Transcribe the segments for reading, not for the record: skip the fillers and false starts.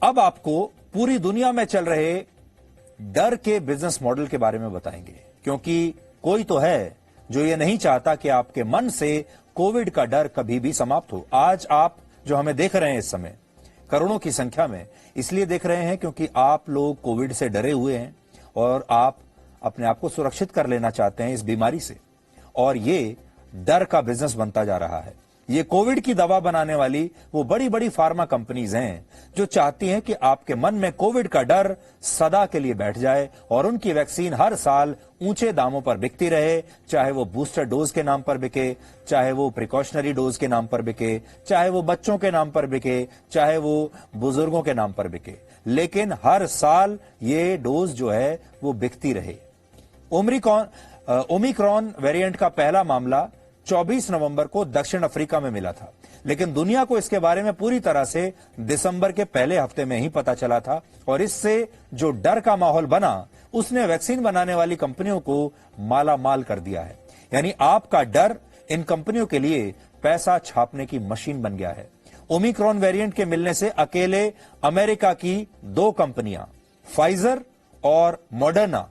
अब आपको पूरी दुनिया में चल रहे डर के बिजनेस मॉडल के बारे में बताएंगे, क्योंकि कोई तो है जो ये नहीं चाहता कि आपके मन से कोविड का डर कभी भी समाप्त हो। आज आप जो हमें देख रहे हैं इस समय करोड़ों की संख्या में, इसलिए देख रहे हैं क्योंकि आप लोग कोविड से डरे हुए हैं और आप अपने आप को सुरक्षित कर लेना चाहते हैं इस बीमारी से, और ये डर का बिजनेस बनता जा रहा है। ये कोविड की दवा बनाने वाली वो बड़ी बड़ी फार्मा कंपनीज हैं जो चाहती हैं कि आपके मन में कोविड का डर सदा के लिए बैठ जाए और उनकी वैक्सीन हर साल ऊंचे दामों पर बिकती रहे, चाहे वो बूस्टर डोज के नाम पर बिके, चाहे वो प्रिकॉशनरी डोज के नाम पर बिके, चाहे वो बच्चों के नाम पर बिके, चाहे वो बुजुर्गों के नाम पर बिके, लेकिन हर साल ये डोज जो है वो बिकती रहे। ओमिक्रॉन वेरिएंट का पहला मामला 24 नवंबर को दक्षिण अफ्रीका में मिला था, लेकिन दुनिया को इसके बारे में पूरी तरह से दिसंबर के पहले हफ्ते में ही पता चला था, और इससे जो डर का माहौल बना उसने वैक्सीन बनाने वाली कंपनियों को माला माल कर दिया है। यानी आपका डर इन कंपनियों के लिए पैसा छापने की मशीन बन गया है। ओमिक्रॉन वेरिएंट के मिलने से अकेले अमेरिका की 2 कंपनियां फाइजर और मॉडर्ना,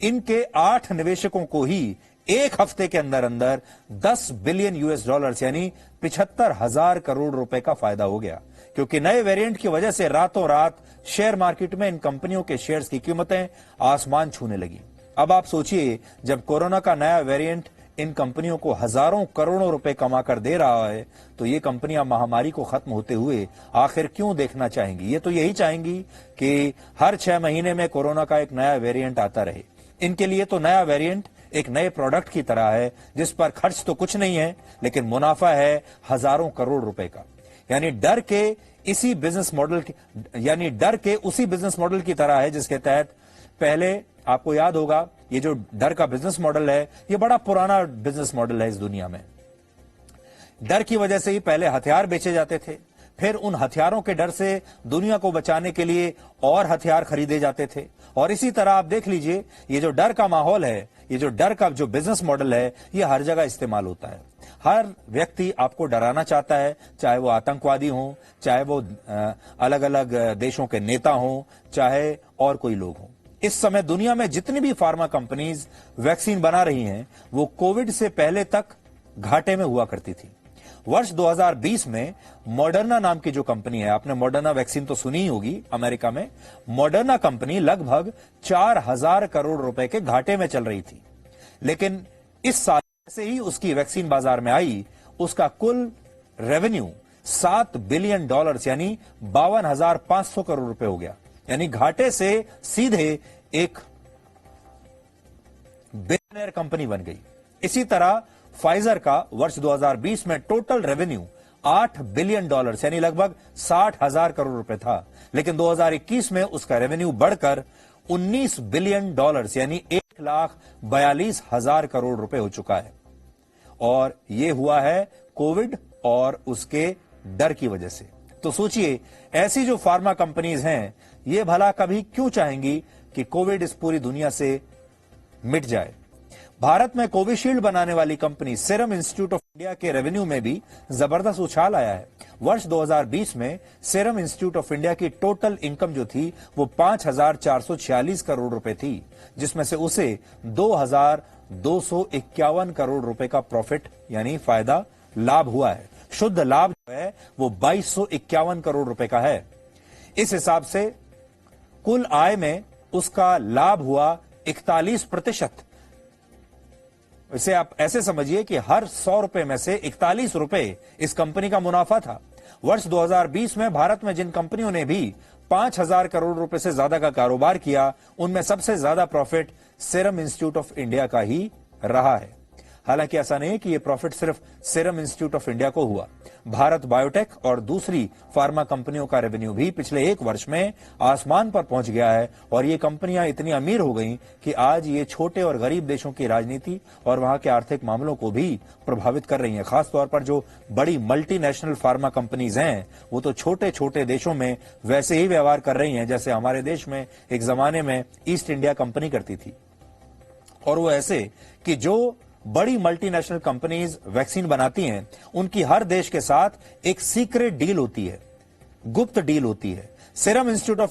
इनके 8 निवेशकों को ही एक हफ्ते के अंदर अंदर 10 बिलियन यूएस डॉलर्स यानी 75,000 करोड़ रुपए का फायदा हो गया, क्योंकि नए वेरिएंट की वजह से रातों रात शेयर मार्केट में इन कंपनियों के शेयर्स की कीमतें आसमान छूने लगी। अब आप सोचिए, जब कोरोना का नया वेरिएंट इन कंपनियों को हजारों करोड़ों रुपए कमा कर दे रहा है, तो ये कंपनियां महामारी को खत्म होते हुए आखिर क्यों देखना चाहेंगी? ये तो यही चाहेंगी कि हर 6 महीने में कोरोना का एक नया वेरिएंट आता रहे। इनके लिए तो नया वेरिएंट एक नए प्रोडक्ट की तरह है, जिस पर खर्च तो कुछ नहीं है, लेकिन मुनाफा है हजारों करोड़ रुपए का। यानी डर के उसी बिजनेस मॉडल की तरह है जिसके तहत पहले आपको याद होगा, ये जो डर का बिजनेस मॉडल है ये बड़ा पुराना बिजनेस मॉडल है इस दुनिया में। डर की वजह से ही पहले हथियार बेचे जाते थे, फिर उन हथियारों के डर से दुनिया को बचाने के लिए और हथियार खरीदे जाते थे, और इसी तरह आप देख लीजिए, ये जो डर का माहौल है, ये जो डर का जो बिजनेस मॉडल है, ये हर जगह इस्तेमाल होता है। हर व्यक्ति आपको डराना चाहता है, चाहे वो आतंकवादी हो, चाहे वो अलग अलग देशों के नेता हो, चाहे और कोई लोग हो। इस समय दुनिया में जितनी भी फार्मा कंपनीज वैक्सीन बना रही हैं, वो कोविड से पहले तक घाटे में हुआ करती थी। वर्ष 2020 में मॉडर्ना नाम की जो कंपनी है, आपने मॉडर्ना वैक्सीन तो सुनी ही होगी, अमेरिका में मॉडर्ना कंपनी लगभग 4,000 करोड़ रुपए के घाटे में चल रही थी, लेकिन इस साल से ही उसकी वैक्सीन बाजार में आई, उसका कुल रेवेन्यू 7 बिलियन डॉलर्स यानी 52,500 करोड़ रुपए हो गया। यानी घाटे से सीधे एक बिलियनर कंपनी बन गई। इसी तरह फाइजर का वर्ष 2020 में टोटल रेवेन्यू 8 बिलियन डॉलर्स यानी लगभग 60,000 करोड़ रुपए था, लेकिन 2021 में उसका रेवेन्यू बढ़कर 19 बिलियन डॉलर्स यानी 1,42,000 करोड़ रुपए हो चुका है। और यह हुआ है कोविड और उसके डर की वजह से। तो सोचिए, ऐसी जो फार्मा कंपनीज हैं, ये भला कभी क्यों चाहेंगी कि कोविड इस पूरी दुनिया से मिट जाए? भारत में कोविशील्ड बनाने वाली company serum institute of India के रेवेन्यू में भी जबरदस्त उछाल आया है। वर्ष 2020 में सीरम इंस्टीट्यूट ऑफ इंडिया की टोटल इनकम जो थी वो 5,446 करोड़ रुपए थी, जिसमें से उसे 2,251 करोड़ रुपए का प्रॉफिट यानी फायदा लाभ हुआ है। शुद्ध लाभ जो है वो 2,251 करोड़ रुपए का है। इस हिसाब से कुल आय में उसका लाभ हुआ 41%। इसे आप ऐसे समझिए कि हर 100 रुपए में से 41 रुपए इस कंपनी का मुनाफा था। वर्ष 2020 में भारत में जिन कंपनियों ने भी 5,000 करोड़ रुपए से ज्यादा का कारोबार किया, उनमें सबसे ज्यादा profit serum institute of India का ही रहा है। हालांकि ऐसा नहीं है कि यह प्रॉफिट सिर्फ सीरम इंस्टीट्यूट ऑफ इंडिया को हुआ। भारत बायोटेक और दूसरी फार्मा कंपनियों का रेवेन्यू भी पिछले 1 वर्ष में आसमान पर पहुंच गया है, और ये कंपनियां इतनी अमीर हो गईं कि आज ये छोटे और गरीब देशों की राजनीति और वहां के आर्थिक मामलों को भी प्रभावित कर रही हैं। खासतौर पर जो बड़ी मल्टीनेशनल फार्मा कंपनीज हैं, वो तो छोटे छोटे देशों में वैसे ही व्यवहार कर रही हैं जैसे हमारे देश में एक जमाने में ईस्ट इंडिया कंपनी करती थी। और वो ऐसे कि जो बड़ी मल्टीनेशनल कंपनीज वैक्सीन बनाती हैं, उनकी हर देश के साथ एक सीक्रेट डील होती है। गुप्त डील होती है। Serum institute of